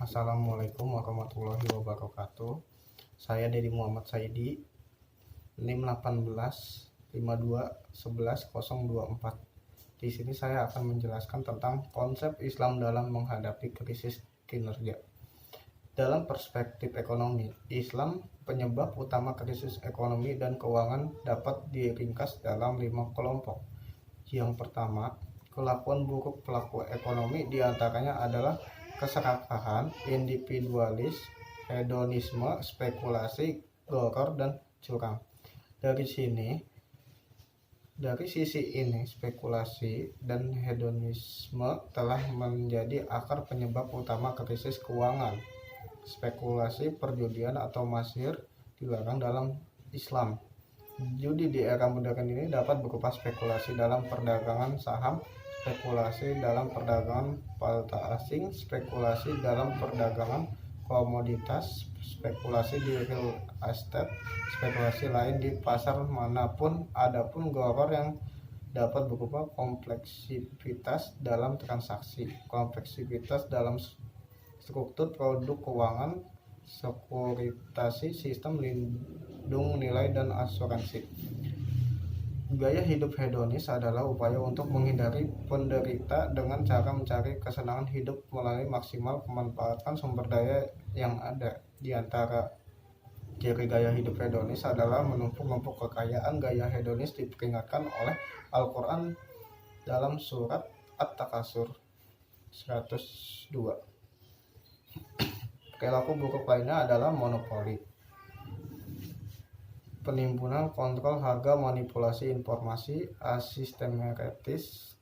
Assalamualaikum warahmatullahi wabarakatuh. Saya Dedi Muhammad Saidi, NIM 1852111024. Di sini saya akan menjelaskan tentang konsep Islam dalam menghadapi krisis kinerja. Dalam perspektif ekonomi, Islam penyebab utama krisis ekonomi dan keuangan dapat diringkas dalam 5 kelompok. Yang pertama, kelakuan buruk pelaku ekonomi diantaranya adalah keserakahan, individualis, hedonisme, spekulasi, goror, dan curang. Dari sisi ini, spekulasi dan hedonisme telah menjadi akar penyebab utama krisis keuangan. Spekulasi, perjudian atau masir dilarang dalam Islam. Judi di era modern ini dapat berupa spekulasi dalam perdagangan saham, spekulasi dalam perdagangan valuta asing, spekulasi dalam perdagangan komoditas, spekulasi di real estate, spekulasi lain di pasar manapun. Adapun goror yang dapat berupa kompleksivitas dalam transaksi, kompleksivitas dalam struktur produk keuangan, sekuritasi, sistem lindung nilai, dan asuransi. Gaya hidup hedonis adalah upaya untuk menghindari penderita dengan cara mencari kesenangan hidup melalui maksimal memanfaatkan sumber daya yang ada. Di antara ciri gaya hidup hedonis adalah menumpuk-numpuk kekayaan. Gaya hedonis diperingatkan oleh Al-Quran dalam surat At-Takasur 102. Perilaku buruk lainnya adalah monopoli, penimbunan, kontrol harga, manipulasi informasi, asistematis,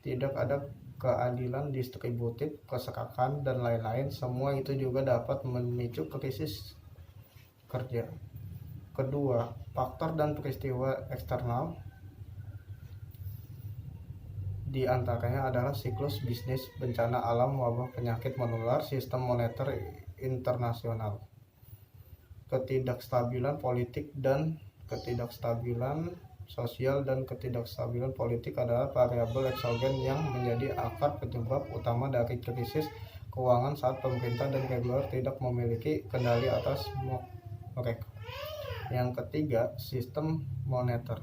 tidak ada keadilan distributif, keserakahan, dan lain-lain. Semua itu juga dapat memicu krisis kerja. Kedua, faktor dan peristiwa eksternal. Di antaranya adalah siklus bisnis, bencana alam, wabah, penyakit menular, sistem moneter internasional, ketidakstabilan politik dan ketidakstabilan sosial, dan ketidakstabilan politik adalah variabel eksogen yang menjadi akar penyebab utama dari krisis keuangan saat pemerintah dan regulator tidak memiliki kendali atas mereka. Yang ketiga, sistem moneter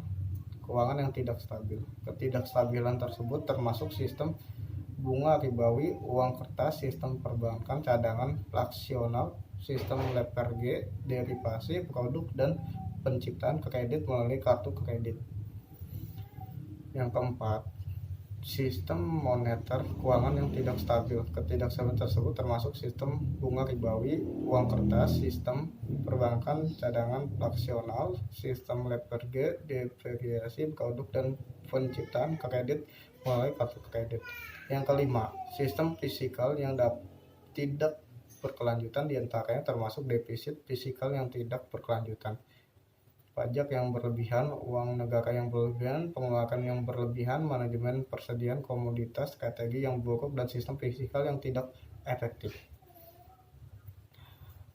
keuangan yang tidak stabil. Ketidakstabilan tersebut termasuk sistem bunga ribawi, uang kertas, sistem perbankan, cadangan, fractional, sistem leverage, derivasi produk, dan penciptaan kredit melalui kartu kredit. Yang keempat, sistem moneter keuangan yang tidak stabil. Ketidakstabilan tersebut termasuk sistem bunga ribawi, uang kertas, sistem perbankan, cadangan, fractional, sistem leverage, derivasi produk, dan penciptaan kredit melalui kartu kredit. Yang kelima, sistem fiskal yang tidak berkelanjutan, diantaranya termasuk defisit fiskal yang tidak berkelanjutan, pajak yang berlebihan, uang negara yang berlebihan, pengeluaran yang berlebihan, manajemen persediaan komoditas, strategi yang buruk, dan sistem fiskal yang tidak efektif.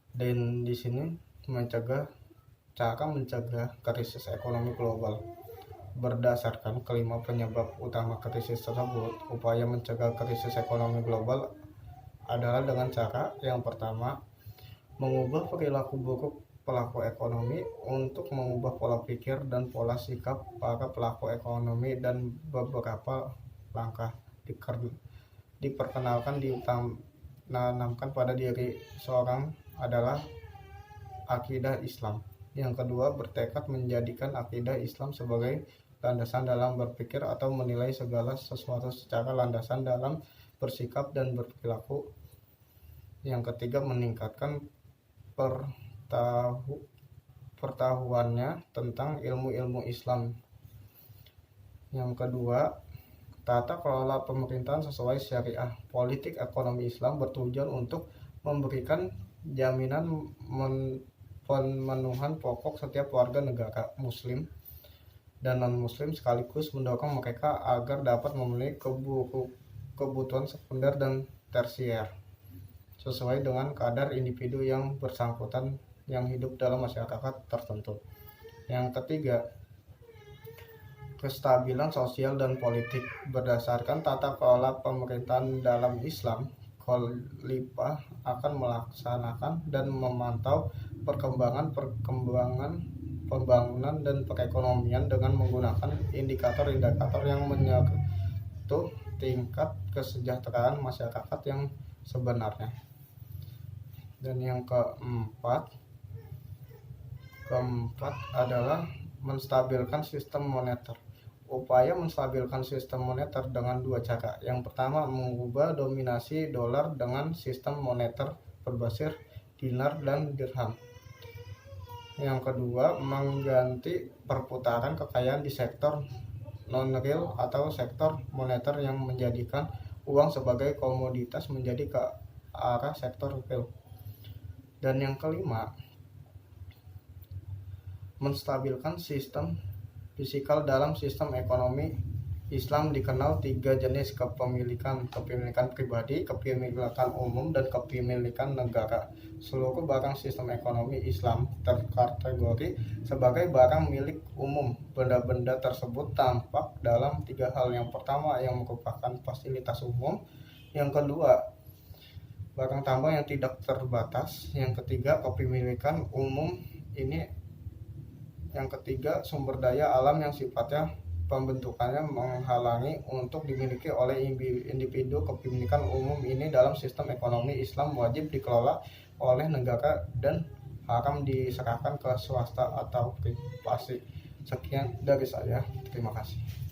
Dan di sini cara mencegah krisis ekonomi global. Berdasarkan kelima penyebab utama krisis tersebut, upaya mencegah krisis ekonomi global adalah dengan cara yang pertama, mengubah perilaku buruk pelaku ekonomi untuk mengubah pola pikir dan pola sikap para pelaku ekonomi, dan beberapa langkah diperkenalkan ditanamkan pada diri seorang adalah akidah Islam. Yang kedua, bertekad menjadikan akidah Islam sebagai landasan dalam berpikir atau menilai segala sesuatu secara landasan dalam bersikap dan berperilaku. Yang ketiga, meningkatkan pengetahuannya tentang ilmu-ilmu Islam. Yang kedua, tata kelola pemerintahan sesuai syariah. Politik ekonomi Islam bertujuan untuk memberikan jaminan pemenuhan pokok setiap warga negara muslim dan non-muslim, sekaligus mendorong mereka agar dapat memenuhi kebutuhan sekunder dan tersier sesuai dengan kadar individu yang bersangkutan yang hidup dalam masyarakat tertentu. Yang ketiga, kestabilan sosial dan politik. Berdasarkan tata kelola pemerintahan dalam Islam, Khalifah akan melaksanakan dan memantau perkembangan pembangunan dan perekonomian dengan menggunakan indikator-indikator yang menyentuh tingkat kesejahteraan masyarakat yang sebenarnya. Dan yang keempat adalah menstabilkan sistem moneter. Upaya menstabilkan sistem moneter dengan dua cara. Yang pertama, mengubah dominasi dolar dengan sistem moneter berbasis dinar dan dirham. Yang kedua, mengganti perputaran kekayaan di sektor non-real atau sektor moneter yang menjadikan uang sebagai komoditas menjadi ke arah sektor real. Dan yang kelima, menstabilkan sistem fiskal dalam sistem ekonomi Islam dikenal tiga jenis kepemilikan pribadi, kepemilikan umum, dan kepemilikan negara. Seluruh barang sistem ekonomi Islam terkategori sebagai barang milik umum. Benda-benda tersebut tampak dalam tiga hal. Yang pertama, yang merupakan fasilitas umum. Yang kedua, barang tambang yang tidak terbatas. Yang ketiga, kepemilikan umum ini. Yang ketiga, sumber daya alam yang sifatnya pembentukannya menghalangi untuk dimiliki oleh individu. Kepemilikan umum ini dalam sistem ekonomi Islam wajib dikelola oleh negara dan haram diserahkan ke swasta atau privasi. Sekian dari saya, terima kasih.